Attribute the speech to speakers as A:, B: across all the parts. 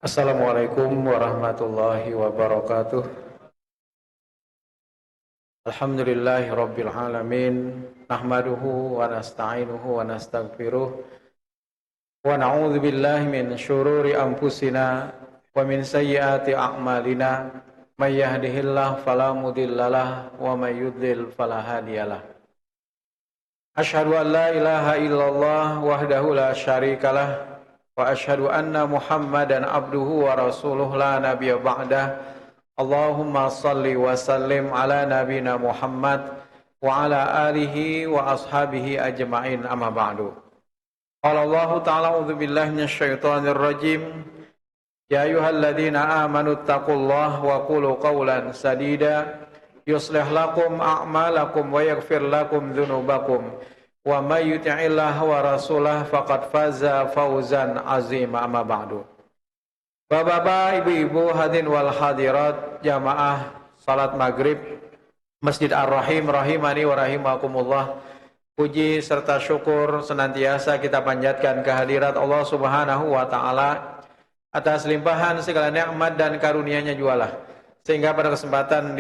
A: Assalamualaikum warahmatullahi wabarakatuh. Alhamdulillahi rabbil alamin. Nahmaduhu wa nasta'inuhu wa nastaghfiruh. Wa na'udzu billahi min syururi anfusina wa min sayyiati a'malina. May yahdihillahu fala mudhillalah wa may yudlil fala hadiyalah. Asyhadu an la ilaha illallah wahdahu la syarikalah wa asyhadu anna Muhammadan abduhu wa rasuluh la nabiyya ba'dah. Allahumma salli wa sallim ala nabina Muhammad wa ala alihi wa ashabihi ajma'in amma ba'du. Qala Allah ta'ala a'udzu billahi minasyaitonir rajim. Ya ayyuhalladzina amanu taqullaha wa qulu qawlan sadida yuslih lakum a'malakum wa yaghfir lakum dzunubakum wa may yuti'illaha wa rasulahu faqad faza fawzan 'azima amma ba'du. Bapak-bapak, ibu-ibu, hadirin wal hadirat jamaah salat maghrib Masjid Ar-Rahim rahimani wa rahimakumullah. Puji serta syukur senantiasa kita panjatkan kehadirat Allah Subhanahu wa taala atas limpahan segala nikmat dan karunia-Nya jualah. Sehingga pada kesempatan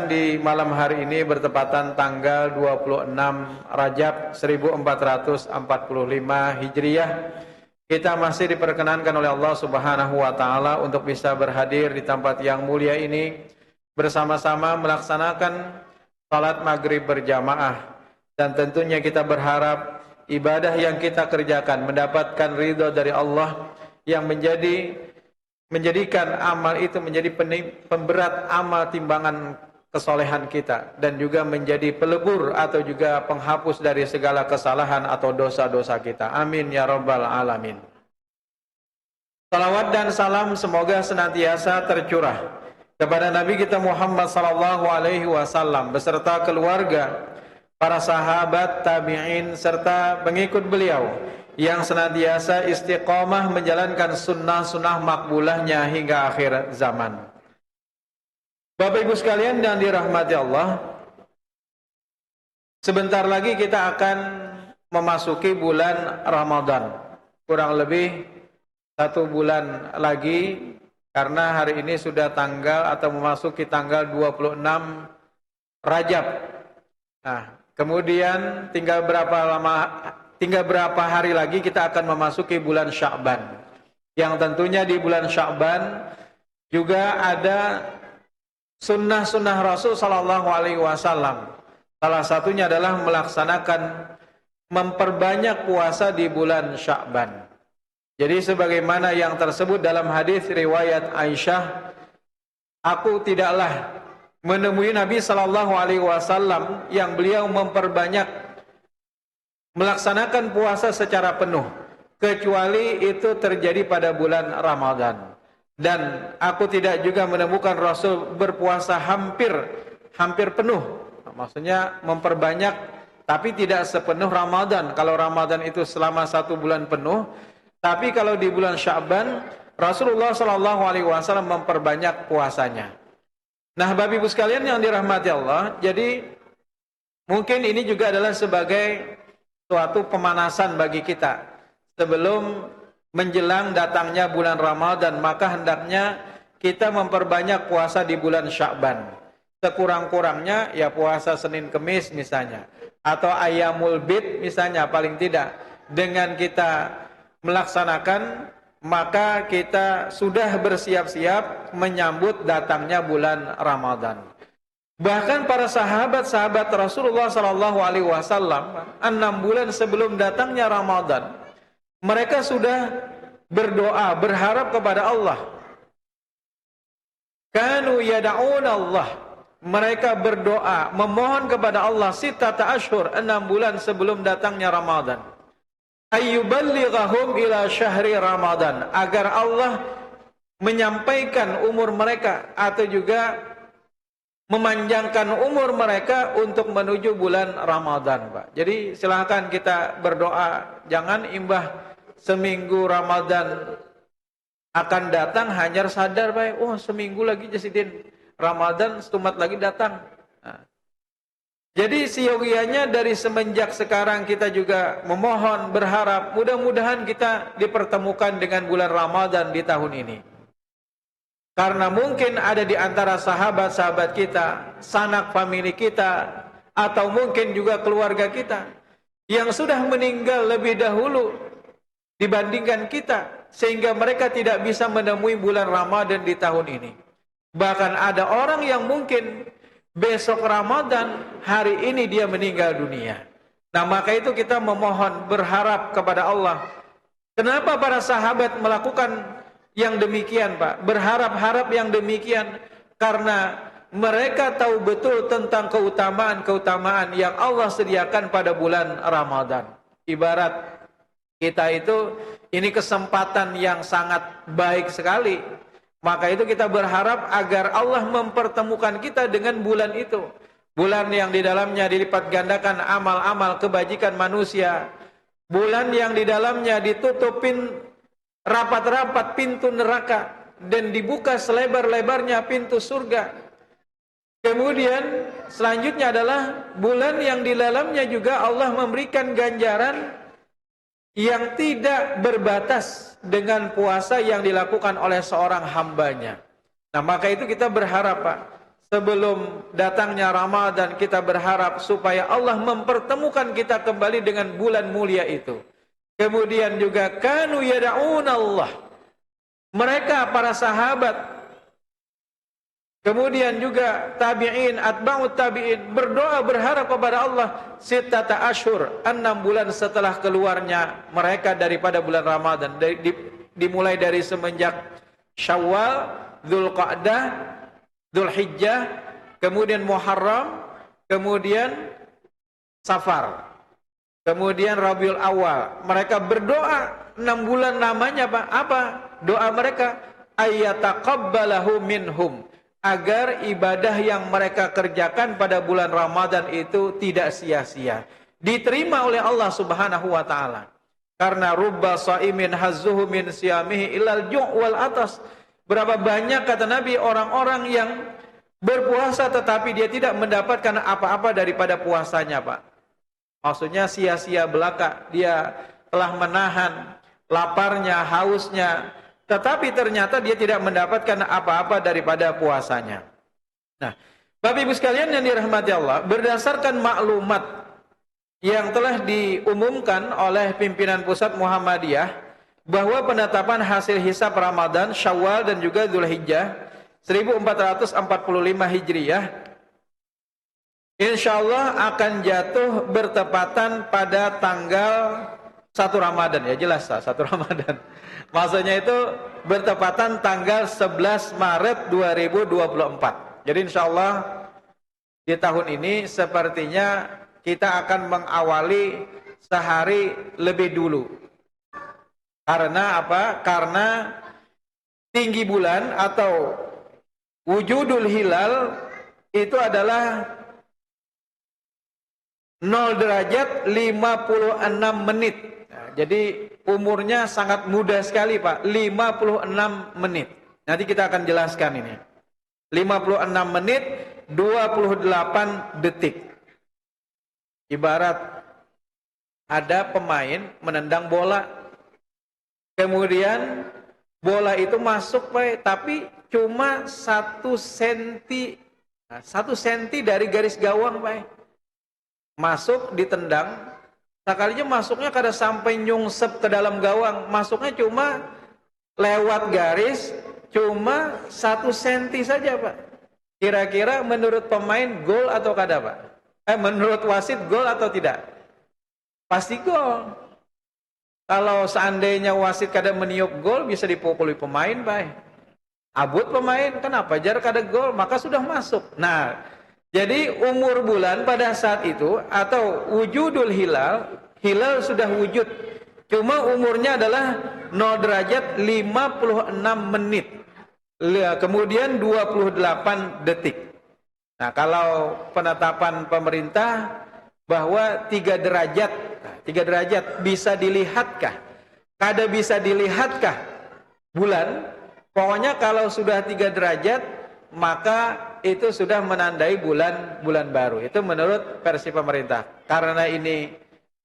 A: di malam hari ini bertepatan tanggal 26 Rajab 1445 Hijriah, kita masih diperkenankan oleh Allah Subhanahu wa taala untuk bisa berhadir di tempat yang mulia ini bersama-sama melaksanakan salat maghrib berjamaah, dan tentunya kita berharap ibadah yang kita kerjakan mendapatkan ridho dari Allah yang menjadikan amal itu menjadi pemberat amal timbangan kesolehan kita, dan juga menjadi pelebur atau juga penghapus dari segala kesalahan atau dosa-dosa kita. Amin ya rabbal alamin. Salawat dan salam semoga senantiasa tercurah kepada Nabi kita Muhammad sallallahu alaihi wasallam beserta keluarga, para sahabat, tabi'in serta pengikut beliau yang senantiasa istiqomah menjalankan sunnah-sunnah makbulahnya hingga akhir zaman. Bapak Ibu sekalian yang dirahmati Allah, sebentar lagi kita akan memasuki bulan Ramadan. Kurang lebih 1 bulan lagi, karena hari ini sudah tanggal atau memasuki tanggal 26 Rajab. Nah, kemudian tinggal berapa hari lagi kita akan memasuki bulan Sya'ban. Yang tentunya di bulan Sya'ban juga ada sunnah-sunnah Rasul sallallahu alaihi wasallam. Salah satunya adalah memperbanyak puasa di bulan Sya'ban. Jadi sebagaimana yang tersebut dalam hadis riwayat Aisyah, aku tidaklah menemui Nabi sallallahu alaihi wasallam yang beliau memperbanyak melaksanakan puasa secara penuh, kecuali itu terjadi pada bulan Ramadan. Dan aku tidak juga menemukan Rasul berpuasa hampir penuh. Maksudnya memperbanyak, tapi tidak sepenuh Ramadan. Kalau Ramadan itu selama 1 bulan penuh, tapi kalau di bulan Sya'ban Rasulullah SAW memperbanyak puasanya. Nah, Bapak Ibu sekalian yang dirahmati Allah, jadi mungkin ini juga adalah sebagai suatu pemanasan bagi kita sebelum menjelang datangnya bulan Ramadan. Maka hendaknya kita memperbanyak puasa di bulan Sya'ban. Sekurang-kurangnya ya puasa Senin Kemis misalnya, atau Ayyamul Bid misalnya, paling tidak dengan kita melaksanakan, maka kita sudah bersiap-siap menyambut datangnya bulan Ramadan. Bahkan para sahabat-sahabat Rasulullah SAW 6 bulan sebelum datangnya Ramadan, mereka sudah berdoa, berharap kepada Allah. Kanu yada'un Allah. Mereka berdoa, memohon kepada Allah sittata ashhur, 6 bulan sebelum datangnya Ramadan. Ayyuballighahum ila syahri Ramadan, agar Allah menyampaikan umur mereka atau juga memanjangkan umur mereka untuk menuju bulan Ramadan, Pak. Jadi silahkan kita berdoa, jangan imbah seminggu Ramadan akan datang hanya sadar, Pak, oh seminggu lagi jasidin Ramadan, setumat lagi datang. Nah, Jadi siogianya dari semenjak sekarang kita juga memohon, berharap mudah-mudahan kita dipertemukan dengan bulan Ramadan di tahun ini. Karena mungkin ada di antara sahabat-sahabat kita, sanak famili kita, atau mungkin juga keluarga kita yang sudah meninggal lebih dahulu dibandingkan kita, sehingga mereka tidak bisa menemui bulan Ramadan di tahun ini. Bahkan ada orang yang mungkin besok Ramadan, hari ini dia meninggal dunia. Nah, maka itu kita memohon, berharap kepada Allah. Kenapa para sahabat melakukan yang demikian, Pak? Berharap-harap yang demikian karena mereka tahu betul tentang keutamaan-keutamaan yang Allah sediakan pada bulan Ramadan. Ibarat kita itu, ini kesempatan yang sangat baik sekali. Maka itu kita berharap agar Allah mempertemukan kita dengan bulan itu. Bulan yang di dalamnya dilipat gandakan amal-amal kebajikan manusia. Bulan yang di dalamnya ditutupin rapat-rapat pintu neraka dan dibuka selebar-lebarnya pintu surga. Kemudian selanjutnya adalah bulan yang di dalamnya juga Allah memberikan ganjaran yang tidak berbatas dengan puasa yang dilakukan oleh seorang hambanya. Nah, maka itu kita berharap, Pak, sebelum datangnya Ramadan, kita berharap supaya Allah mempertemukan kita kembali dengan bulan mulia itu. Kemudian juga kanu yada'unallah, mereka para sahabat, kemudian juga tabi'in, atba'ut tabi'in, berdoa berharap kepada Allah sittata asyhur, 6 bulan setelah keluarnya mereka daripada bulan Ramadan. Dimulai dari semenjak Syawal, Dzulqa'dah, Dzulhijjah, kemudian Muharram, kemudian Safar, kemudian Rabiul Awal. Mereka berdoa 6 bulan namanya apa? Doa mereka ayyataqabbalahu minhum, agar ibadah yang mereka kerjakan pada bulan Ramadan itu tidak sia-sia, diterima oleh Allah Subhanahu wa taala. Karena rubba shaimin hazzuhu min siyamihi ilal ju' wal atas. Berapa banyak, kata Nabi, orang-orang yang berpuasa tetapi dia tidak mendapatkan apa-apa daripada puasanya, Pak. Maksudnya sia-sia belaka, dia telah menahan laparnya, hausnya, tetapi ternyata dia tidak mendapatkan apa-apa daripada puasanya. Nah, Bapak Ibu sekalian yang dirahmati Allah, berdasarkan maklumat yang telah diumumkan oleh pimpinan pusat Muhammadiyah, bahwa penetapan hasil hisab Ramadan, Syawal dan juga Dzulhijjah 1445 Hijriyah insyaallah akan jatuh bertepatan pada tanggal 1 Ramadan, ya jelas 1 Ramadan. Maksudnya itu bertepatan tanggal 11 Maret 2024. Jadi insya Allah di tahun ini sepertinya kita akan mengawali sehari lebih dulu. Karena apa? Karena tinggi bulan atau wujudul hilal itu adalah 0 derajat 56 menit. Nah, jadi umurnya sangat muda sekali, Pak. 56 menit. Nanti kita akan jelaskan ini. 56 menit 28 detik. Ibarat ada pemain menendang bola. Kemudian bola itu masuk, Pak, tapi cuma 1 senti. Nah, 1 senti dari garis gawang, Pak. Masuk, ditendang. Sekalinya masuknya kada sampai nyungsep ke dalam gawang, masuknya cuma lewat garis, cuma 1 senti saja, Pak. Kira-kira menurut pemain gol atau kada, Pak? Menurut wasit gol atau tidak? Pasti gol. Kalau seandainya wasit kada meniup gol, bisa dipukuli pemain, Pak. Abut pemain, kenapa jar kada gol, maka sudah masuk. Nah, jadi umur bulan pada saat itu atau wujudul hilal, hilal sudah wujud. Cuma umurnya adalah 0 derajat 56 menit. Kemudian 28 detik. Nah, kalau penetapan pemerintah bahwa 3 derajat, 3 derajat bisa dilihatkah? Kada bisa dilihatkah bulan? Pokoknya kalau sudah 3 derajat, maka itu sudah menandai bulan baru. Itu menurut versi pemerintah. Karena ini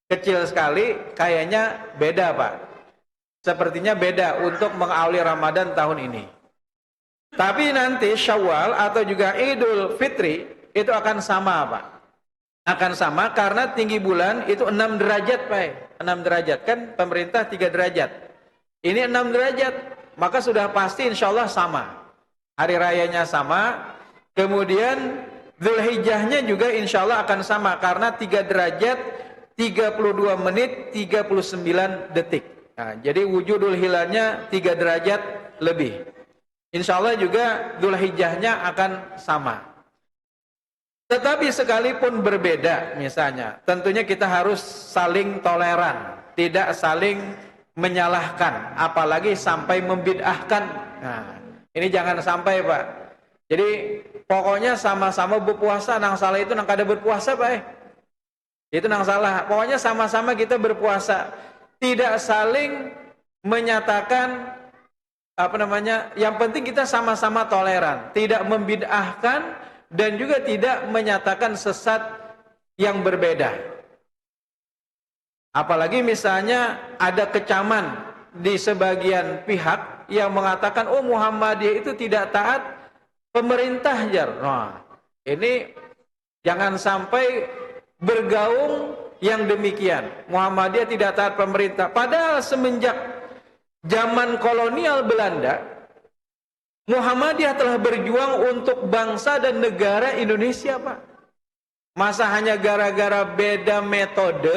A: kecil sekali, kayaknya beda Pak. Sepertinya beda untuk mengawali Ramadan tahun ini. Tapi nanti Syawal atau juga Idul Fitri itu akan sama Pak. Akan sama karena tinggi bulan itu 6 derajat Pak. 6 derajat kan pemerintah 3 derajat. Ini 6 derajat. Maka sudah pasti insya Allah sama. Hari rayanya sama. Kemudian Dzulhijjahnya juga insya Allah akan sama. Karena 3 derajat 32 menit 39 detik. Nah, jadi wujudul hilalnya 3 derajat lebih. Insya Allah juga Dzulhijjahnya akan sama. Tetapi sekalipun berbeda misalnya, tentunya kita harus saling toleran, tidak saling menyalahkan, apalagi sampai membid'ahkan. Nah, ini jangan sampai Pak. Jadi pokoknya sama-sama berpuasa, nang salah itu nang kada berpuasa Pak. Itu nang salah. Pokoknya sama-sama kita berpuasa, tidak saling menyatakan yang penting kita sama-sama toleran, tidak membid'ahkan dan juga tidak menyatakan sesat yang berbeda. Apalagi misalnya ada kecaman di sebagian pihak yang mengatakan, oh Muhammadiyah itu tidak taat pemerintah jar. Nah, ini jangan sampai bergaung yang demikian. Muhammadiyah tidak taat pemerintah. Padahal semenjak zaman kolonial Belanda, Muhammadiyah telah berjuang untuk bangsa dan negara Indonesia Pak. Masa hanya gara-gara beda metode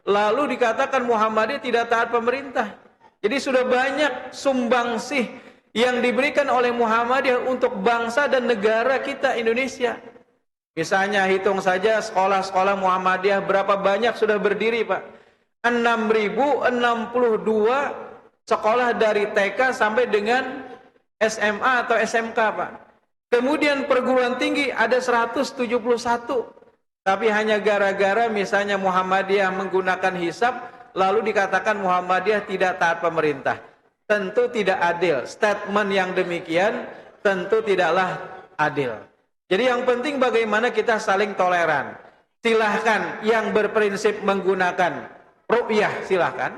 A: lalu dikatakan Muhammadiyah tidak taat pemerintah. Jadi sudah banyak sumbangsih yang diberikan oleh Muhammadiyah untuk bangsa dan negara kita Indonesia. Misalnya hitung saja sekolah-sekolah Muhammadiyah berapa banyak sudah berdiri Pak. 6.062 sekolah dari TK sampai dengan SMA atau SMK Pak. Kemudian perguruan tinggi ada 171. Tapi hanya gara-gara misalnya Muhammadiyah menggunakan hisab, lalu dikatakan Muhammadiyah tidak taat pemerintah. Tentu tidak adil. Statement yang demikian tentu tidaklah adil. Jadi yang penting bagaimana kita saling toleran. Silahkan yang berprinsip menggunakan ru'yah, silahkan.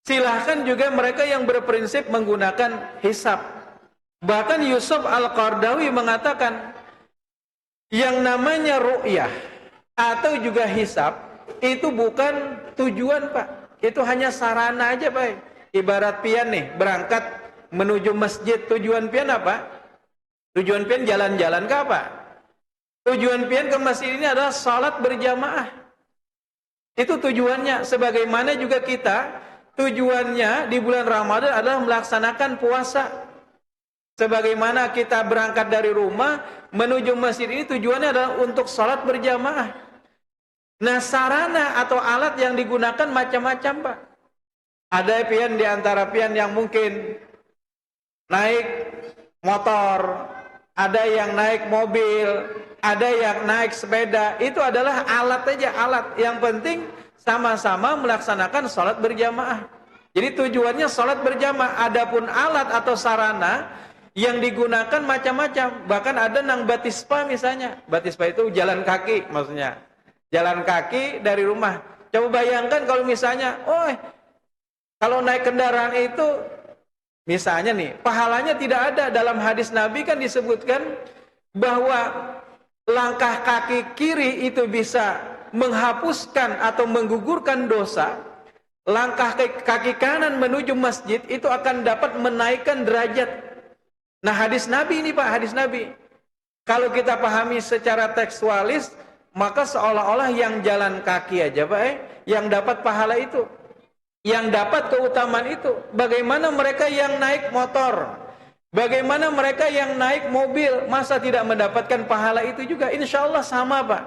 A: Silahkan juga mereka yang berprinsip menggunakan hisab. Bahkan Yusuf Al-Qardawi mengatakan, yang namanya ru'yah atau juga hisab itu bukan tujuan Pak. Itu hanya sarana aja Pak. Ibarat pian nih, berangkat menuju masjid. Tujuan pian apa? Tujuan pian jalan-jalan ke apa? Tujuan pian ke masjid ini adalah salat berjamaah. Itu tujuannya. Sebagaimana juga kita, tujuannya di bulan Ramadan adalah melaksanakan puasa. Sebagaimana kita berangkat dari rumah menuju masjid ini tujuannya adalah untuk sholat berjamaah. Nah, sarana atau alat yang digunakan macam-macam Pak. Ada pian di antara pian yang mungkin naik motor, ada yang naik mobil, ada yang naik sepeda. Itu adalah alat aja, alat. Yang penting sama-sama melaksanakan sholat berjamaah. Jadi tujuannya sholat berjamaah. Adapun alat atau sarana yang digunakan macam-macam. Bahkan ada nang batispa misalnya. Batispa itu jalan kaki maksudnya. Jalan kaki dari rumah. Coba bayangkan kalau misalnya, kalau naik kendaraan itu, misalnya nih, pahalanya tidak ada. Dalam hadis Nabi kan disebutkan bahwa langkah kaki kiri itu bisa menghapuskan atau menggugurkan dosa. Langkah kaki kanan menuju masjid itu akan dapat menaikkan derajat. Nah, hadis Nabi ini Pak, hadis Nabi. Kalau kita pahami secara tekstualis, maka seolah-olah yang jalan kaki aja Pak, yang dapat pahala itu, yang dapat keutamaan itu. Bagaimana mereka yang naik motor? Bagaimana mereka yang naik mobil? Masa tidak mendapatkan pahala itu juga? Insya Allah sama Pak.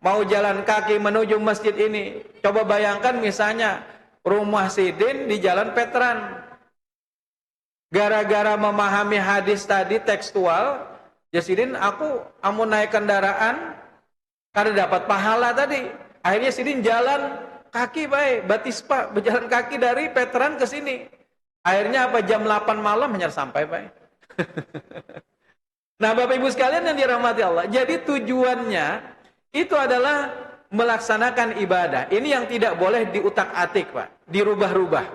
A: Mau jalan kaki menuju masjid ini. Coba bayangkan misalnya rumah Sidin di jalan Veteran. Gara-gara memahami hadis tadi tekstual, ya Sidin aku mau naik kendaraan karena dapat pahala tadi. Akhirnya Sidin jalan kaki Pak, batispa, berjalan kaki dari Veteran ke sini. Akhirnya apa, jam 8 malam hanya sampai Pak. Nah, Bapak Ibu sekalian yang dirahmati Allah, jadi tujuannya itu adalah melaksanakan ibadah. Ini yang tidak boleh diutak-atik, Pak, dirubah-rubah.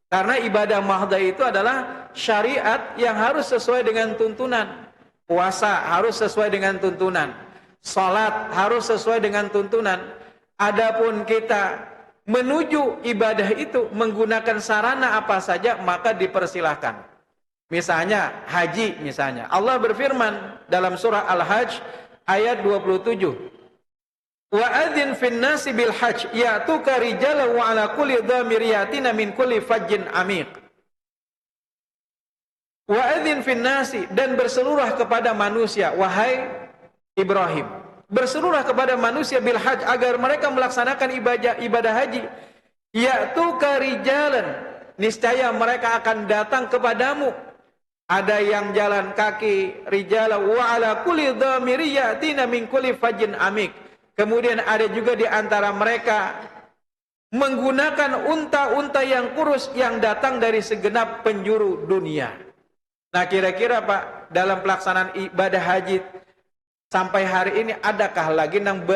A: Karena ibadah mahdah itu adalah syariat yang harus sesuai dengan tuntunan. Puasa harus sesuai dengan tuntunan. Salat harus sesuai dengan tuntunan. Adapun kita menuju ibadah itu menggunakan sarana apa saja, maka dipersilahkan. Misalnya haji misalnya. Allah berfirman dalam surah Al-Hajj ayat 27. Wa adzin fin nasi bil hajj ya'tuka rijalan wa ala kulli dhamir yatina min kulli fajjin amiq. Wa adzin fin nasi, dan berserulah kepada manusia, wahai Ibrahim. Berserulah kepada manusia bil hajj, agar mereka melaksanakan ibadah haji. Ya'tuka rijalan, niscaya mereka akan datang kepadamu. Ada yang jalan kaki, rijala wa ala kulli dhamiri yatina min kulli fajjin amik. Kemudian ada juga di antara mereka menggunakan unta-unta yang kurus yang datang dari segenap penjuru dunia. Nah, kira-kira Pak, dalam pelaksanaan ibadah haji sampai hari ini adakah lagi nang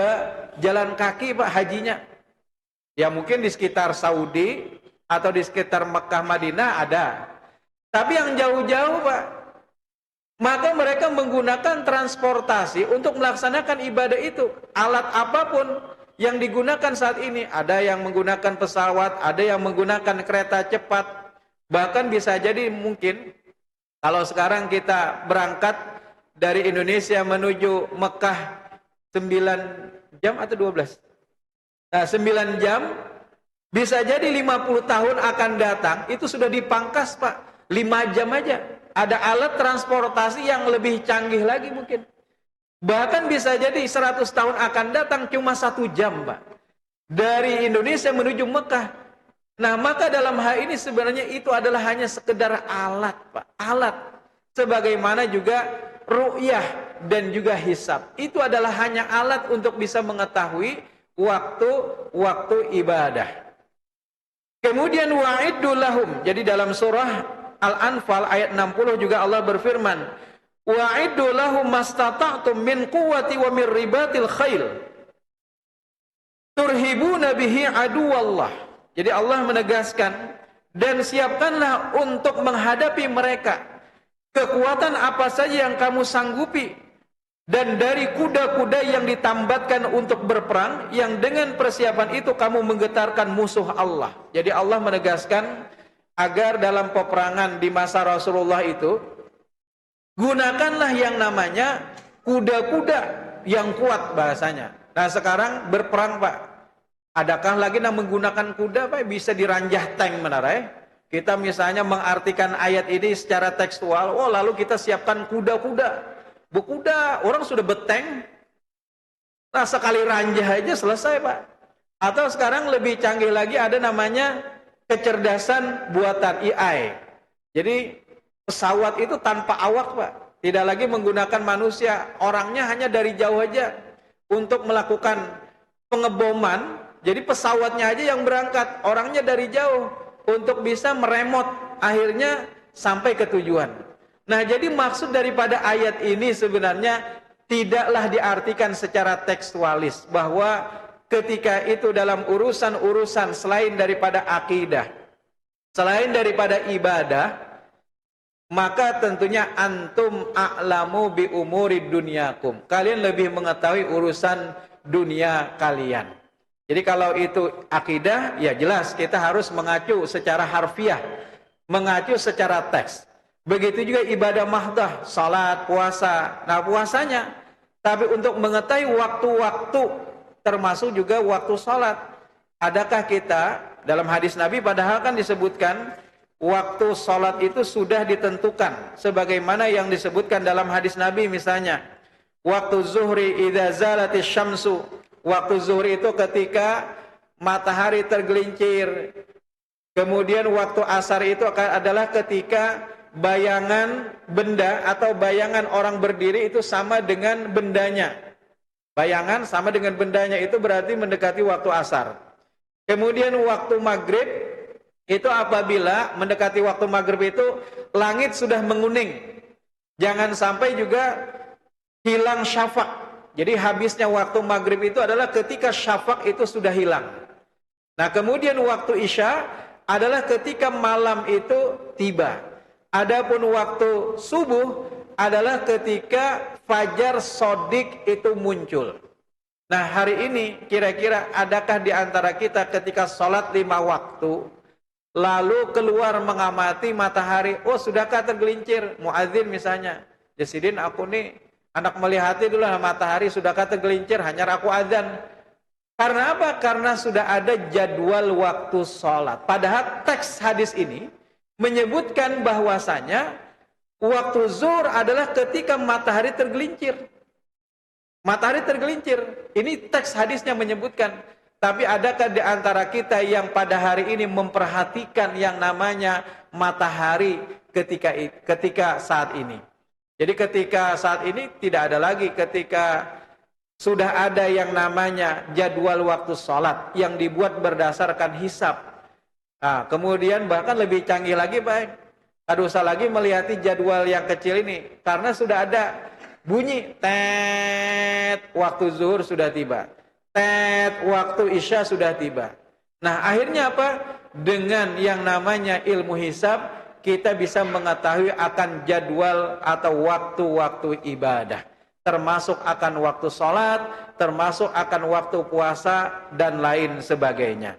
A: jalan kaki Pak hajinya? Ya mungkin di sekitar Saudi atau di sekitar Mekah Madinah ada. Tapi yang jauh-jauh Pak, maka mereka menggunakan transportasi untuk melaksanakan ibadah itu. Alat apapun yang digunakan saat ini, ada yang menggunakan pesawat, ada yang menggunakan kereta cepat. Bahkan bisa jadi mungkin kalau sekarang kita berangkat dari Indonesia menuju Mekah 9 jam atau 12? Nah, 9 jam, bisa jadi 50 tahun akan datang, itu sudah dipangkas Pak. 5 jam aja. Ada alat transportasi yang lebih canggih lagi mungkin. Bahkan bisa jadi 100 tahun akan datang cuma 1 jam, Pak. Dari Indonesia menuju Mekah. Nah, maka dalam hal ini sebenarnya itu adalah hanya sekedar alat, Pak. Alat. Sebagaimana juga ru'yah dan juga hisab. Itu adalah hanya alat untuk bisa mengetahui waktu ibadah. Kemudian wa'iddu lahum. Jadi dalam surah Al-Anfal ayat 60 juga Allah berfirman, wa'iddu lahum mastata'tum min quwwati wa min ribatil khail turhibuna bihi aduwallah. Jadi Allah menegaskan, dan siapkanlah untuk menghadapi mereka kekuatan apa saja yang kamu sanggupi, dan dari kuda-kuda yang ditambatkan untuk berperang, yang dengan persiapan itu kamu menggetarkan musuh Allah. Jadi Allah menegaskan agar dalam peperangan di masa Rasulullah itu, gunakanlah yang namanya kuda-kuda yang kuat bahasanya. Nah sekarang berperang Pak, adakah lagi yang menggunakan kuda Pak? Bisa diranjah tank menarai. Kita misalnya mengartikan ayat ini secara tekstual, oh lalu kita siapkan kuda-kuda. Berkuda, orang sudah beteng. Nah sekali ranjah aja selesai Pak. Atau sekarang lebih canggih lagi, ada namanya kecerdasan buatan AI. Jadi pesawat itu tanpa awak Pak, tidak lagi menggunakan manusia, orangnya hanya dari jauh aja untuk melakukan pengeboman. Jadi pesawatnya aja yang berangkat, orangnya dari jauh untuk bisa meremot, akhirnya sampai ke tujuan. Nah jadi maksud daripada ayat ini sebenarnya tidaklah diartikan secara tekstualis, bahwa ketika itu dalam urusan-urusan selain daripada akidah, selain daripada ibadah, maka tentunya antum a'lamu bi umuri dunyakum. Kalian lebih mengetahui urusan dunia kalian. Jadi kalau itu akidah, ya jelas kita harus mengacu secara harfiah, mengacu secara teks. Begitu juga ibadah mahdah, salat, puasa. Nah puasanya, tapi untuk mengetahui waktu-waktu, termasuk juga waktu sholat. Adakah kita, dalam hadis Nabi padahal kan disebutkan waktu sholat itu sudah ditentukan, sebagaimana yang disebutkan dalam hadis Nabi misalnya, waktu zuhri idza zalatis syamsu, waktu zuhri itu ketika matahari tergelincir. Kemudian waktu asar itu adalah ketika bayangan benda atau bayangan orang berdiri itu sama dengan bendanya. Bayangan sama dengan bendanya, itu berarti mendekati waktu asar. Kemudian waktu maghrib itu apabila mendekati waktu maghrib itu langit sudah menguning. Jangan sampai juga hilang syafaq. Jadi habisnya waktu maghrib itu adalah ketika syafaq itu sudah hilang. Nah kemudian waktu isya adalah ketika malam itu tiba. Adapun waktu subuh adalah ketika fajar sodik itu muncul. Nah hari ini kira-kira adakah di antara kita ketika sholat 5 waktu lalu keluar mengamati matahari, oh sudahkah tergelincir? Muadzin misalnya, Jasidin aku nih anak melihati dulu matahari sudahkah tergelincir, hanya aku adzan. Karena apa? Karena sudah ada jadwal waktu sholat. Padahal teks hadis ini menyebutkan bahwasanya waktu zuhur adalah ketika matahari tergelincir. Matahari tergelincir. Ini teks hadisnya menyebutkan. Tapi adakah di antara kita yang pada hari ini memperhatikan yang namanya matahari ketika saat ini? Jadi ketika saat ini tidak ada lagi, ketika sudah ada yang namanya jadwal waktu sholat yang dibuat berdasarkan hisab. Nah, kemudian bahkan lebih canggih lagi Pak. Tidak usah lagi melihati jadwal yang kecil ini. Karena sudah ada bunyi, tet, waktu zuhur sudah tiba. Tet, waktu isya sudah tiba. Nah akhirnya apa? Dengan yang namanya ilmu hisab, kita bisa mengetahui akan jadwal atau waktu-waktu ibadah. Termasuk akan waktu sholat, termasuk akan waktu puasa, dan lain sebagainya.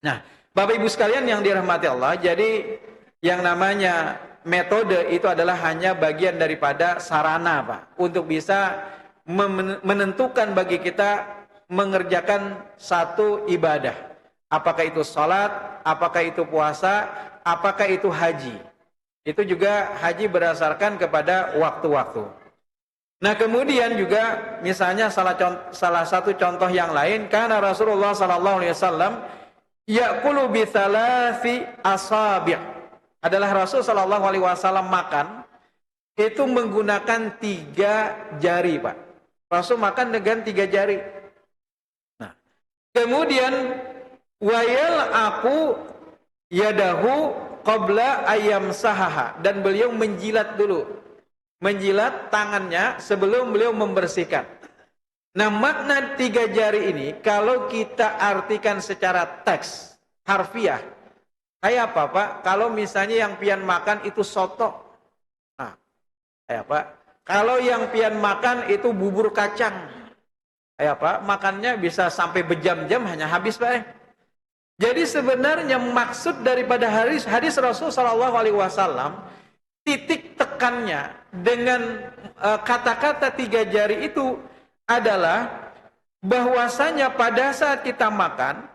A: Nah, Bapak Ibu sekalian yang dirahmati Allah, jadi yang namanya metode itu adalah hanya bagian daripada sarana Pak, untuk bisa menentukan bagi kita mengerjakan satu ibadah. Apakah itu sholat, apakah itu puasa, apakah itu haji. Itu juga haji berdasarkan kepada waktu-waktu. Nah kemudian juga misalnya salah satu contoh yang lain, karena Rasulullah SAW ya'kulu bi thalathi asabi'. Adalah Rasul SAW makan itu menggunakan 3 jari Pak. Rasul makan dengan 3 jari. Nah, kemudian wayal aku yadahu qabla ayam sahaha, dan beliau menjilat dulu, menjilat tangannya sebelum beliau membersihkan. Nah makna 3 jari ini kalau kita artikan secara teks harfiah, kayak apa Pak? Kalau misalnya yang pian makan itu soto, nah kayak apa? Kalau yang pian makan itu bubur kacang, kayak apa? Makannya bisa sampai berjam-jam hanya habis Pak. Jadi sebenarnya maksud daripada hadis Rasul SAW, titik tekannya dengan kata-kata 3 jari itu adalah bahwasanya pada saat kita makan,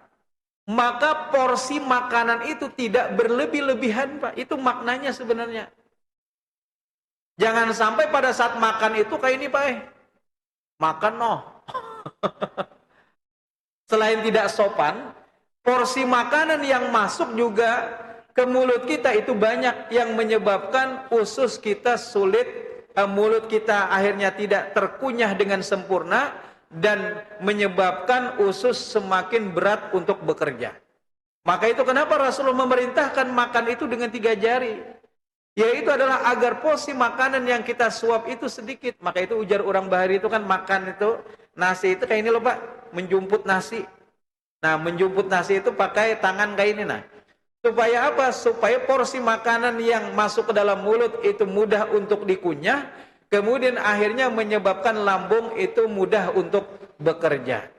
A: maka porsi makanan itu tidak berlebih-lebihan Pak. Itu maknanya sebenarnya. Jangan sampai pada saat makan itu kayak ini Pak, makan noh. Selain tidak sopan, porsi makanan yang masuk juga ke mulut kita itu banyak, yang menyebabkan usus kita sulit, mulut kita akhirnya tidak terkunyah dengan sempurna, dan menyebabkan usus semakin berat untuk bekerja. Maka itu kenapa Rasulullah memerintahkan makan itu dengan 3 jari, yaitu adalah agar porsi makanan yang kita suap itu sedikit. Maka itu ujar orang Bahari itu kan makan itu nasi itu kayak ini loh Pak, menjumput nasi. Nah menjumput nasi itu pakai tangan kayak ini. Nah supaya apa? Supaya porsi makanan yang masuk ke dalam mulut itu mudah untuk dikunyah, kemudian akhirnya menyebabkan lambung itu mudah untuk bekerja.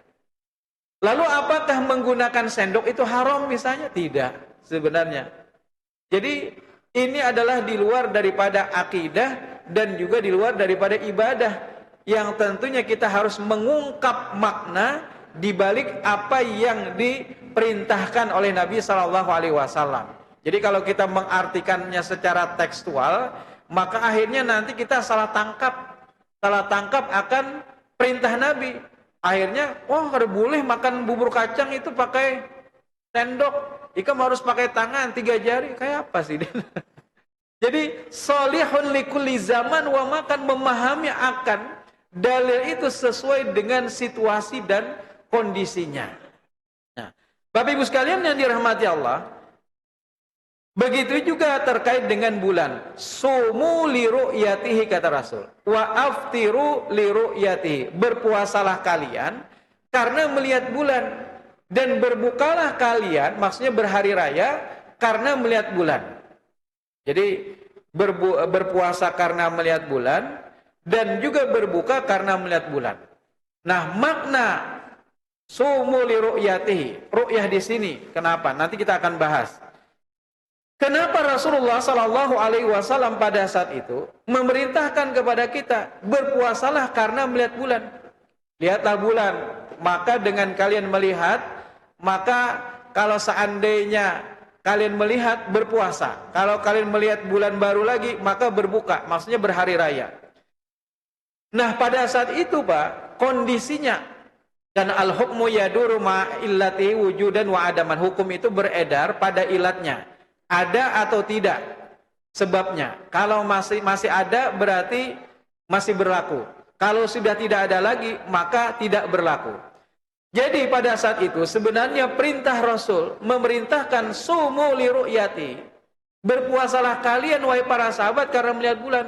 A: Lalu apakah menggunakan sendok itu haram misalnya? Tidak sebenarnya. Jadi ini adalah di luar daripada akidah dan juga di luar daripada ibadah, yang tentunya kita harus mengungkap makna di balik apa yang diperintahkan oleh Nabi SAW. Jadi kalau kita mengartikannya secara tekstual, maka akhirnya nanti kita salah tangkap akan perintah Nabi. Akhirnya, kada boleh makan bubur kacang itu pakai sendok. Ikam harus pakai tangan 3 jari. Kayak apa sih? Jadi solihun likulli zaman wa makan, memahami akan dalil itu sesuai dengan situasi dan kondisinya. Nah, Bapak Ibu sekalian yang dirahmati Allah, Begitu juga terkait dengan bulan. Sumu li ru'yatihi kata Rasul. Wa aftiru li ru'yatihi. Berpuasalah kalian karena melihat bulan. Dan berbukalah kalian, maksudnya berhari raya, karena melihat bulan. Jadi berpuasa karena melihat bulan, dan juga berbuka karena melihat bulan. Nah, makna sumu li ru'yatihi, ru'yah di sini, kenapa? Nanti kita akan bahas. Kenapa Rasulullah Shallallahu Alaihi Wasallam pada saat itu memerintahkan kepada kita berpuasalah karena melihat bulan. Lihatlah bulan, maka dengan kalian melihat, maka kalau seandainya kalian melihat berpuasa, kalau kalian melihat bulan baru lagi maka berbuka, maksudnya berhari raya. Nah pada saat itu Pak, kondisinya dan al-hukmu yaduru ma illati wujudan wa adaman, hukum itu beredar pada ilatnya, ada atau tidak sebabnya. Kalau masih ada berarti masih berlaku. Kalau sudah tidak ada lagi maka tidak berlaku. Jadi pada saat itu sebenarnya perintah Rasul memerintahkan sumu li ru'yati. Berpuasalah kalian wahai para sahabat karena melihat bulan.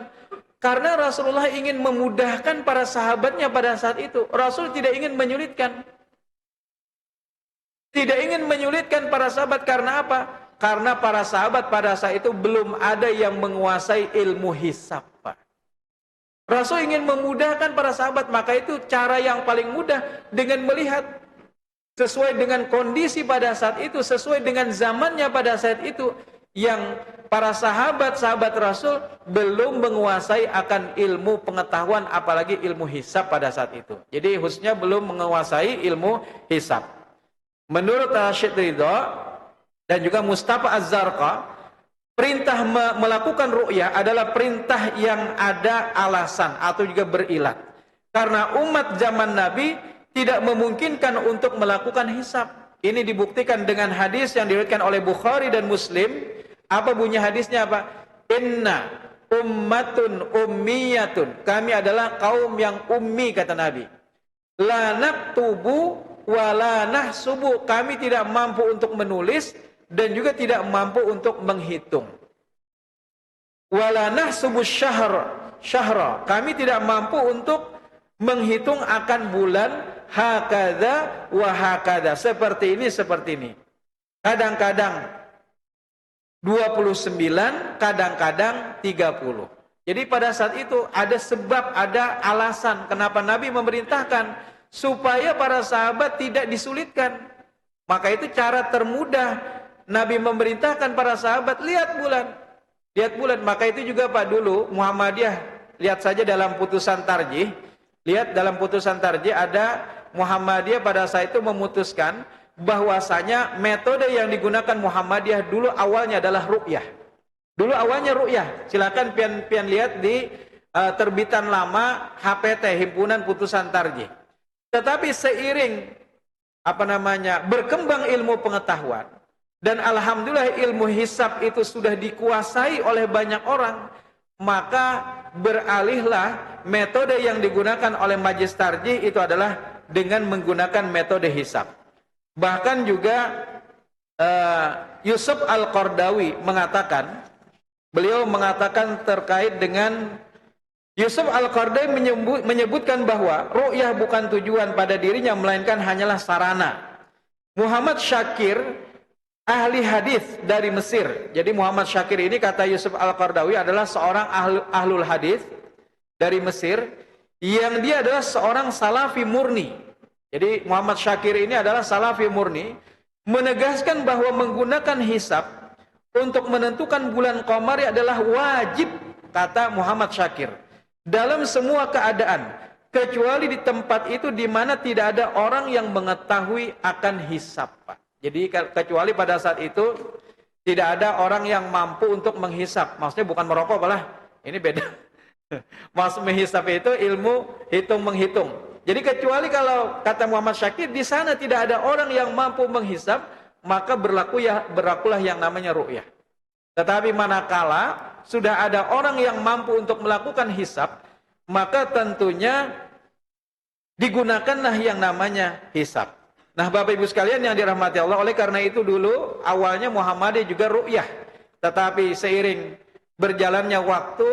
A: Karena Rasulullah ingin memudahkan para sahabatnya pada saat itu. Rasul tidak ingin menyulitkan. Tidak ingin menyulitkan para sahabat karena apa? Karena para sahabat pada saat itu belum ada yang menguasai ilmu hisab, Pak. Rasul ingin memudahkan para sahabat, maka itu cara yang paling mudah dengan melihat sesuai dengan kondisi pada saat itu, sesuai dengan zamannya pada saat itu, yang para sahabat Rasul belum menguasai akan ilmu pengetahuan, apalagi ilmu hisab pada saat itu. Jadi khususnya belum menguasai ilmu hisab. Menurut Syekh Ridho dan juga Mustafa Az-Zarqa, perintah melakukan ru'yah adalah perintah yang ada alasan atau juga berilat. Karena umat zaman Nabi tidak memungkinkan untuk melakukan hisab. Ini dibuktikan dengan hadis yang diriwayatkan oleh Bukhari dan Muslim. Apa bunyi hadisnya apa? Inna ummatun ummiyatun. Kami adalah kaum yang ummi kata Nabi. La naktubu wa la nahsubu. Kami tidak mampu untuk menulis dan juga tidak mampu untuk menghitung. Wala nahsubu syahra. Kami tidak mampu untuk menghitung akan bulan hakadha wa hakadha. Seperti ini, seperti ini. Kadang-kadang 29, kadang-kadang 30. Jadi pada saat itu ada sebab, ada alasan kenapa Nabi memerintahkan supaya para sahabat tidak disulitkan. Maka itu cara termudah Nabi memerintahkan para sahabat, lihat bulan. Lihat bulan. Maka itu juga Pak dulu Muhammadiyah, lihat saja dalam putusan tarjih. Lihat dalam putusan tarjih ada Muhammadiyah pada saat itu memutuskan bahwasanya metode yang digunakan Muhammadiyah dulu awalnya adalah ru'yah. Dulu awalnya ru'yah. Silakan pian lihat di terbitan lama HPT, Himpunan Putusan Tarjih. Tetapi seiring berkembang ilmu pengetahuan dan alhamdulillah ilmu hisab itu sudah dikuasai oleh banyak orang, maka beralihlah metode yang digunakan oleh Majelis Tarjih itu adalah dengan menggunakan metode hisab. Bahkan juga Yusuf Al-Qardawi mengatakan, beliau mengatakan terkait dengan Yusuf Al-Qardawi menyebutkan bahwa ru'yah bukan tujuan pada dirinya, melainkan hanyalah sarana. Muhammad Syakir, ahli hadis dari Mesir. Jadi Muhammad Syakir ini kata Yusuf Al-Qardawi adalah seorang ahlul hadis dari Mesir, yang dia adalah seorang salafi murni. Jadi Muhammad Syakir ini adalah salafi murni, menegaskan bahwa menggunakan hisab untuk menentukan bulan qamari adalah wajib, kata Muhammad Syakir, dalam semua keadaan, kecuali di tempat itu di mana tidak ada orang yang mengetahui akan hisab, Pak. Jadi kecuali pada saat itu tidak ada orang yang mampu untuk menghisab. Maksudnya bukan merokok, malah ini beda. Maksud menghisab itu ilmu hitung menghitung. Jadi kecuali kalau kata Muhammad Syakir di sana tidak ada orang yang mampu menghisab, maka berlakulah yang namanya ru'yah. Tetapi manakala sudah ada orang yang mampu untuk melakukan hisab, maka tentunya digunakanlah yang namanya hisab. Nah, Bapak Ibu sekalian yang dirahmati Allah, oleh karena itu dulu awalnya Muhammadiyah juga ru'yah. Tetapi seiring berjalannya waktu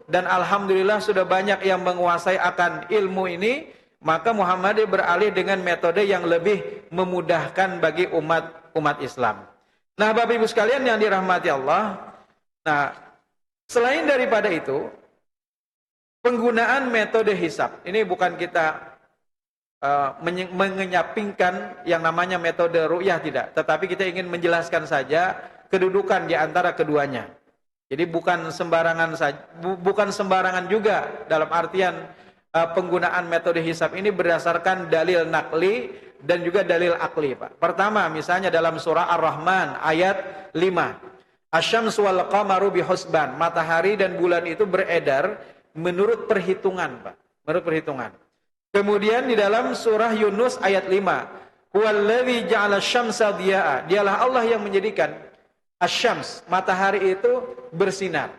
A: dan alhamdulillah sudah banyak yang menguasai akan ilmu ini, maka Muhammadiyah beralih dengan metode yang lebih memudahkan bagi umat Islam. Nah, Bapak Ibu sekalian yang dirahmati Allah, nah, selain daripada itu, penggunaan metode hisab, ini bukan kita mengenyampingkan yang namanya metode ru'yah, tidak, tetapi kita ingin menjelaskan saja kedudukan di antara keduanya. Jadi bukan sembarangan saja, bukan sembarangan juga dalam artian penggunaan metode hisab ini berdasarkan dalil nakli dan juga dalil akli, Pak. Pertama, misalnya dalam surah Ar-Rahman ayat 5. Asy-syamsu wal qamaru bihusban. Matahari dan bulan itu beredar menurut perhitungan, Pak. Menurut perhitungan. Kemudian di dalam surah Yunus ayat 5. Huwallazi ja'ala asy-syamsa diya'a. Dialah Allah yang menjadikan asy-syams, matahari itu bersinar.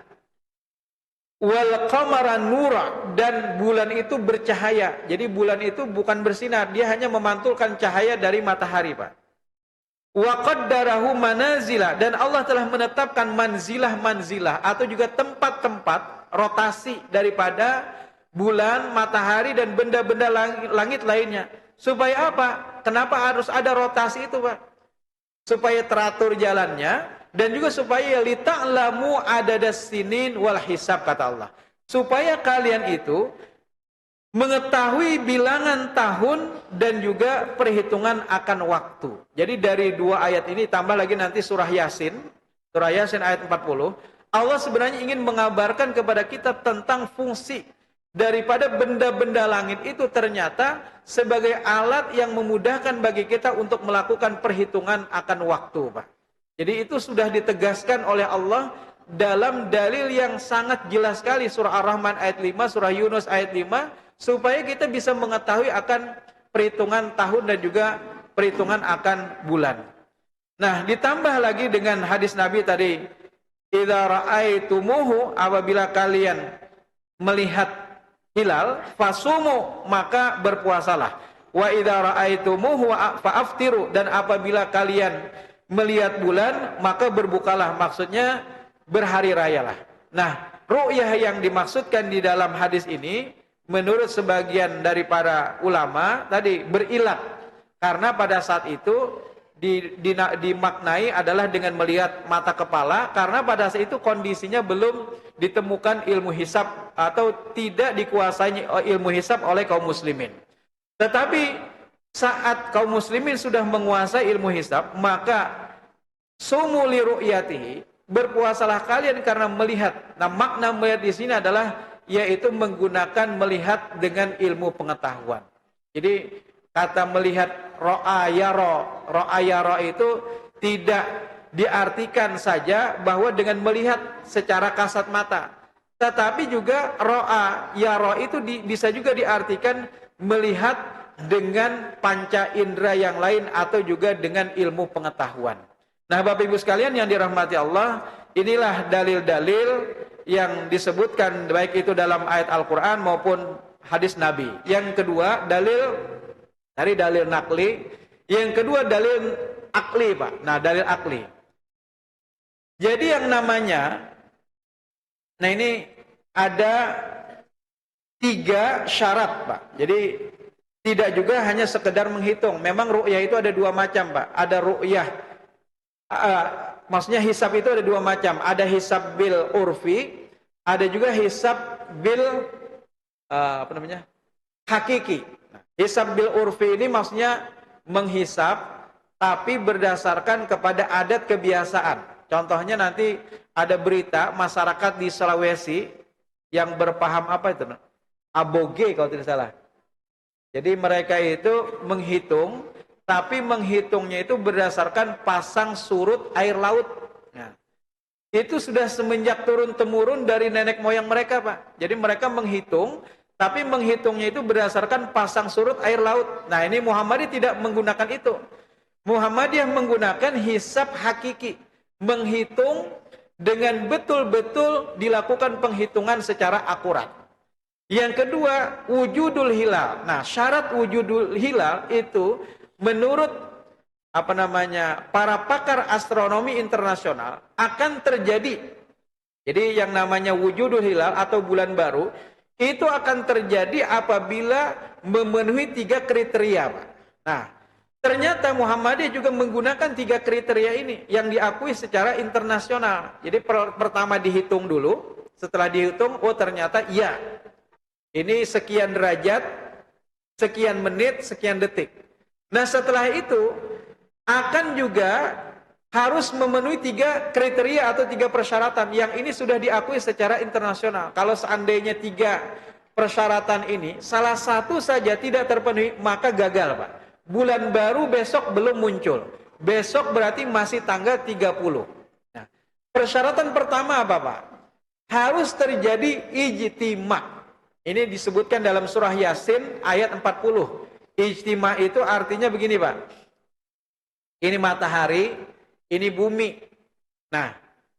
A: Wal qamara nura, dan bulan itu bercahaya. Jadi bulan itu bukan bersinar, dia hanya memantulkan cahaya dari matahari, Pak. Wa qaddarahu manazila, dan Allah telah menetapkan manzilah atau juga tempat-tempat rotasi daripada bulan, matahari dan benda-benda langit lainnya. Supaya apa? Kenapa harus ada rotasi itu, Pak? Supaya teratur jalannya. Dan juga supaya lita'lamu adadas sinin wal hisab, kata Allah. Supaya kalian itu mengetahui bilangan tahun dan juga perhitungan akan waktu. Jadi dari dua ayat ini tambah lagi nanti surah Yasin. Surah Yasin ayat 40. Allah sebenarnya ingin mengabarkan kepada kita tentang fungsi daripada benda-benda langit itu ternyata sebagai alat yang memudahkan bagi kita untuk melakukan perhitungan akan waktu, Pak. Jadi itu sudah ditegaskan oleh Allah dalam dalil yang sangat jelas sekali, surah Ar-Rahman ayat 5, surah Yunus ayat 5, supaya kita bisa mengetahui akan perhitungan tahun dan juga perhitungan akan bulan. Nah, ditambah lagi dengan hadis Nabi tadi, idza ra'aitumuhu, apabila kalian melihat hilal, fasumu, maka berpuasalah. Wa idza ra'aitumuhu fa'aftiru, dan apabila kalian melihat bulan, maka berbukalah, maksudnya berhari rayalah. Nah, ru'yah yang dimaksudkan di dalam hadis ini menurut sebagian dari para ulama tadi berilat, karena pada saat itu dimaknai adalah dengan melihat mata kepala, karena pada saat itu kondisinya belum ditemukan ilmu hisab atau tidak dikuasai ilmu hisab oleh kaum muslimin. Tetapi saat kaum muslimin sudah menguasai ilmu hisab, maka sumu li ru'yatihi, berpuasalah kalian karena melihat. Nah, makna melihat di sini adalah yaitu menggunakan melihat dengan ilmu pengetahuan. Jadi kata melihat ro'a yara itu tidak diartikan saja bahwa dengan melihat secara kasat mata, tetapi juga ro'a yara itu bisa juga diartikan melihat dengan panca indera yang lain atau juga dengan ilmu pengetahuan. Nah, Bapak Ibu sekalian yang dirahmati Allah, inilah dalil-dalil yang disebutkan baik itu dalam ayat Al-Quran maupun hadis Nabi. Yang kedua, dalil nakli. Yang kedua, dalil akli, Pak. Nah, dalil akli. Jadi yang namanya, nah ini ada 3 syarat, Pak. Jadi tidak juga hanya sekedar menghitung. Memang ru'yah itu ada 2 macam, Pak. Ada ru'yah, maksudnya hisab itu ada 2 macam. Ada hisab bil urfi, ada juga hisab bil hakiki. Nah, hisab bil urfi ini maksudnya menghisab tapi berdasarkan kepada adat kebiasaan. Contohnya nanti ada berita masyarakat di Sulawesi yang berpaham apa itu? Aboge kalau tidak salah. Jadi mereka itu menghitung, tapi menghitungnya itu berdasarkan pasang surut air laut. Nah, itu sudah semenjak turun-temurun dari nenek moyang mereka, Pak. Jadi mereka menghitung, tapi menghitungnya itu berdasarkan pasang surut air laut. Nah, ini Muhammadiyah tidak menggunakan itu. Muhammadiyah menggunakan hisab hakiki. Menghitung dengan betul-betul dilakukan penghitungan secara akurat. Yang kedua, wujudul hilal. Nah, syarat wujudul hilal itu menurut para pakar astronomi internasional akan terjadi. Jadi yang namanya wujudul hilal atau bulan baru itu akan terjadi apabila memenuhi 3 kriteria, Pak. Nah, ternyata Muhammadiyah juga menggunakan 3 kriteria ini yang diakui secara internasional. Jadi pertama dihitung dulu, setelah dihitung, oh ternyata iya, ini sekian derajat, sekian menit, sekian detik. Nah setelah itu akan juga harus memenuhi 3 kriteria atau 3 persyaratan yang ini sudah diakui secara internasional. Kalau seandainya 3 persyaratan ini salah satu saja tidak terpenuhi, maka gagal, Pak. Bulan baru besok belum muncul. Besok berarti masih tanggal 30. Nah, persyaratan pertama apa, Pak? Harus terjadi ijtima. Ini disebutkan dalam surah Yasin ayat 40. Ijtima itu artinya begini, Pak. Ini matahari, ini bumi. Nah,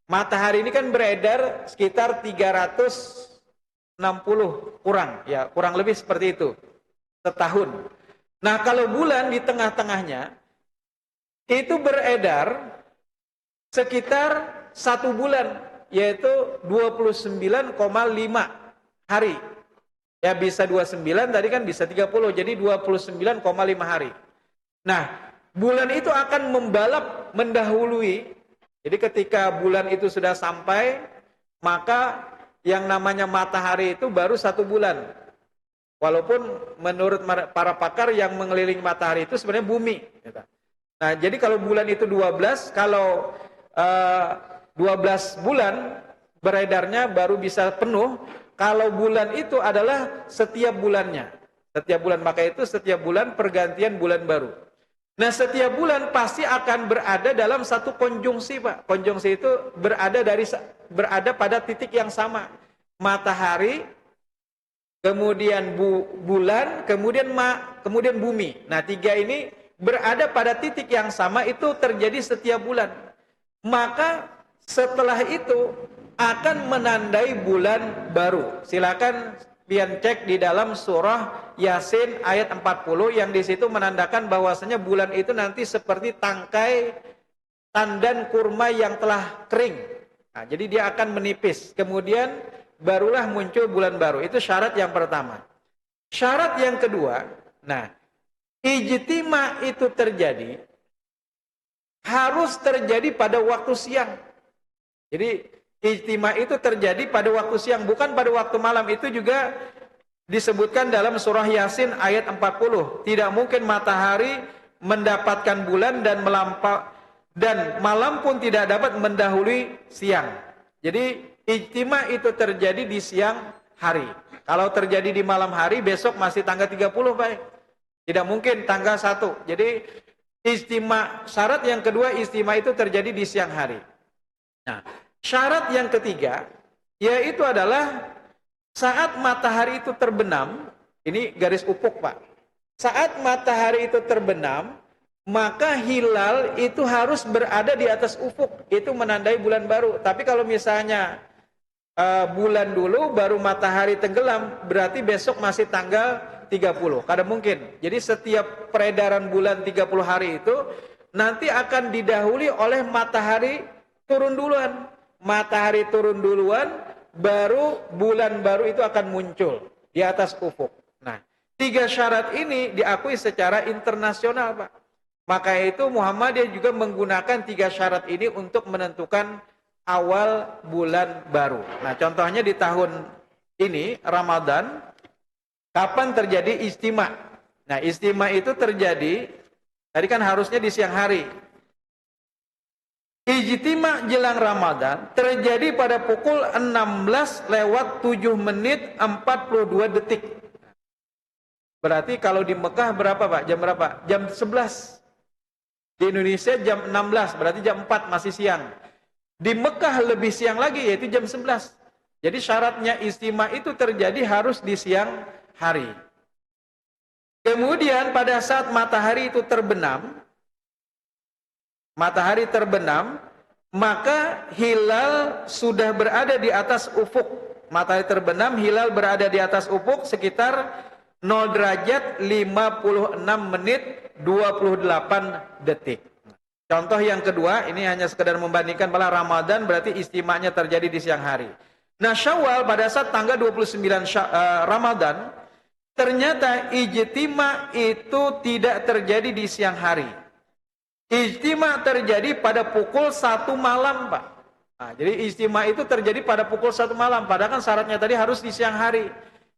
A: matahari ini kan beredar sekitar 360 kurang lebih seperti itu setahun. Nah, kalau bulan di tengah-tengahnya itu beredar sekitar 1 bulan, yaitu 29,5 hari. Ya bisa 29, tadi kan bisa 30, jadi 29,5 hari. Nah, bulan itu akan membalap mendahului. Jadi ketika bulan itu sudah sampai, maka yang namanya matahari itu baru 1 bulan. Walaupun menurut para pakar yang mengelilingi matahari itu sebenarnya bumi. Nah, jadi kalau bulan itu 12, kalau 12 bulan beredarnya baru bisa penuh. Kalau bulan itu adalah setiap bulannya. Setiap bulan, maka itu setiap bulan pergantian bulan baru. Nah, setiap bulan pasti akan berada dalam satu konjungsi, Pak. Konjungsi itu berada pada titik yang sama. Matahari, kemudian bulan, kemudian bumi. Nah, 3 ini berada pada titik yang sama, itu terjadi setiap bulan. Maka setelah itu akan menandai bulan baru. Silakan pian cek di dalam surah Yasin ayat 40 yang di situ menandakan bahwasanya bulan itu nanti seperti tangkai tandan kurma yang telah kering. Nah, jadi dia akan menipis. Kemudian barulah muncul bulan baru. Itu syarat yang pertama. Syarat yang kedua, nah, ijtima itu terjadi harus terjadi pada waktu siang. Jadi ijtima itu terjadi pada waktu siang, bukan pada waktu malam. Itu juga disebutkan dalam surah Yasin ayat 40. Tidak mungkin matahari mendapatkan bulan dan malam pun tidak dapat mendahului siang. Jadi ijtima itu terjadi di siang hari. Kalau terjadi di malam hari, besok masih tanggal 30, Pak. Tidak mungkin tanggal 1. Jadi ijtima, syarat yang kedua, ijtima itu terjadi di siang hari. Nah, syarat yang ketiga yaitu adalah saat matahari itu terbenam. Ini garis ufuk, Pak. Saat matahari itu terbenam, maka hilal itu harus berada di atas ufuk. Itu menandai bulan baru. Tapi kalau misalnya bulan dulu baru matahari tenggelam, berarti besok masih tanggal 30. Kada mungkin. Jadi setiap peredaran bulan 30 hari itu nanti akan didahului oleh matahari turun duluan. Matahari turun duluan, baru bulan baru itu akan muncul di atas ufuk. Nah, 3 syarat ini diakui secara internasional, Pak. Maka itu Muhammadiyah juga menggunakan 3 syarat ini untuk menentukan awal bulan baru. Nah, contohnya di tahun ini, Ramadan, kapan terjadi ijtima? Nah, ijtima itu terjadi, tadi kan harusnya di siang hari. Ijtima jelang Ramadan terjadi pada pukul 16:07:42. Berarti kalau di Mekah berapa, Pak? Jam berapa? Jam 11. Di Indonesia jam 16, berarti jam 4 masih siang. Di Mekah lebih siang lagi, yaitu jam 11. Jadi syaratnya ijtima itu terjadi harus di siang hari. Kemudian pada saat matahari itu terbenam, maka hilal sudah berada di atas ufuk. Matahari terbenam, hilal berada di atas ufuk sekitar 0 derajat 56 menit 28 detik. Contoh yang kedua, ini hanya sekedar membandingkan malah Ramadan berarti istimanya terjadi di siang hari. Nah, Syawal pada saat tanggal 29 Ramadan, ternyata ijtima itu tidak terjadi di siang hari. Ijtima terjadi pada pukul 1 malam, Pak. Nah, jadi ijtima itu terjadi pada pukul 1 malam, padahal kan syaratnya tadi harus di siang hari.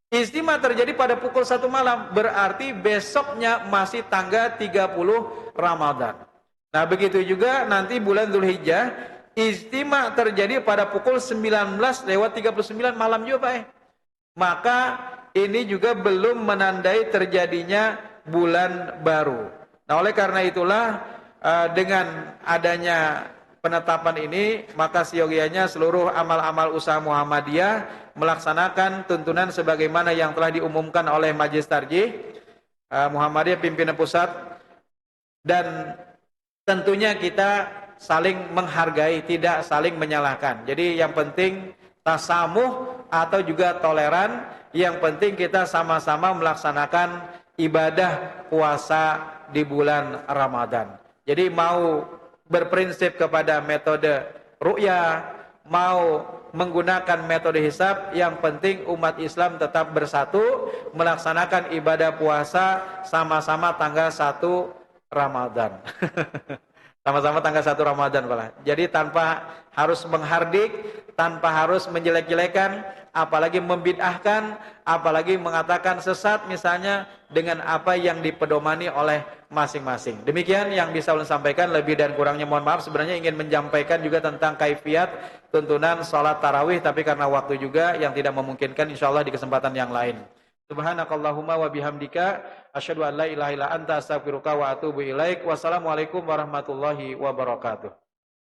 A: Ijtima terjadi pada pukul 1 malam, berarti besoknya masih tanggal 30 Ramadan. Nah, begitu juga nanti bulan Dzulhijjah, ijtima terjadi pada pukul 19:39 malam juga, Pak. Maka ini juga belum menandai terjadinya bulan baru. Nah, oleh karena itulah dengan adanya penetapan ini, maka siogianya seluruh amal-amal usaha Muhammadiyah melaksanakan tuntunan sebagaimana yang telah diumumkan oleh Majelis Tarjih Muhammadiyah pimpinan pusat, dan tentunya kita saling menghargai, tidak saling menyalahkan. Jadi yang penting tasamuh atau juga toleran, yang penting kita sama-sama melaksanakan ibadah puasa di bulan Ramadan. Jadi mau berprinsip kepada metode ru'yah, mau menggunakan metode hisab, yang penting umat Islam tetap bersatu melaksanakan ibadah puasa sama-sama tanggal 1 Ramadan. Sama-sama tanggal 1 Ramadan, Pak. Jadi tanpa harus menghardik, tanpa harus menjelek-jelekan, apalagi membid'ahkan, apalagi mengatakan sesat misalnya dengan apa yang dipedomani oleh masing-masing. Demikian yang bisa ulun sampaikan, lebih dan kurangnya mohon maaf. Sebenarnya ingin menyampaikan juga tentang kaifiat tuntunan salat tarawih, tapi karena waktu juga yang tidak memungkinkan, insyaallah di kesempatan yang lain. Subhanakallahumma wa bihamdika asyhadu an la ilaha illa anta astaghfiruka wa atubu ilaik. Wassalamualaikum warahmatullahi wabarakatuh.